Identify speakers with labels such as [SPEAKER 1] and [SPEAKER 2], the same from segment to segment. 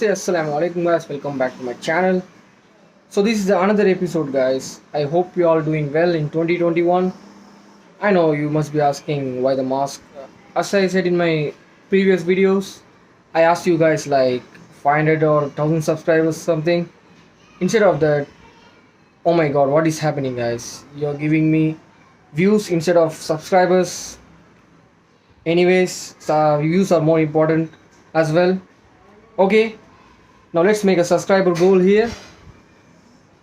[SPEAKER 1] Namaste, Assalamu alaikum guys, welcome back to my channel. So this is another episode guys. I hope you all doing well in 2021. I know you must be asking why the mask. As I said in my previous videos, I asked you guys like 500 or 1000 subscribers something. Instead of that, oh my god, what is happening guys? You're giving me views instead of subscribers. Anyways, views are more important as well. Okay, now let's make a subscriber goal here.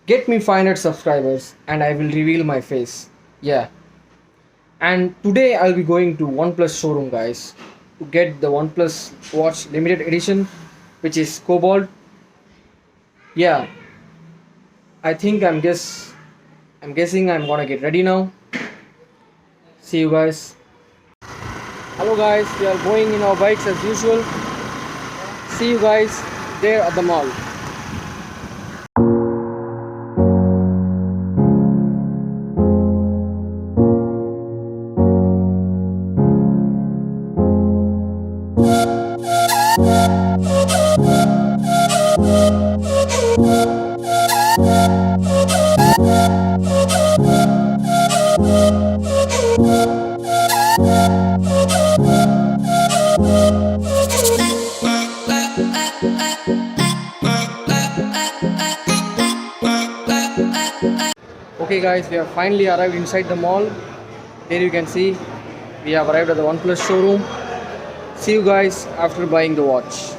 [SPEAKER 1] Get me 500 subscribers and I will reveal my face. Yeah. And today I'll be going to OnePlus showroom guys to get the OnePlus watch limited edition which is COBALT. Yeah. I'm guessing I'm gonna get ready now. See you guys. Hello guys, we are going in our bikes as usual. See you guys there at the mall. Okay guys, we have finally arrived inside the mall. Here you can see we have arrived at the OnePlus showroom. See you guys after buying the watch.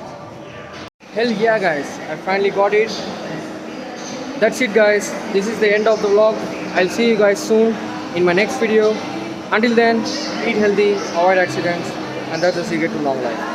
[SPEAKER 1] Hell yeah guys, I finally got it. That's it guys, this is the end of the vlog. I'll see you guys soon in my next video. Until then, eat healthy, avoid accidents, and that's the secret to long life.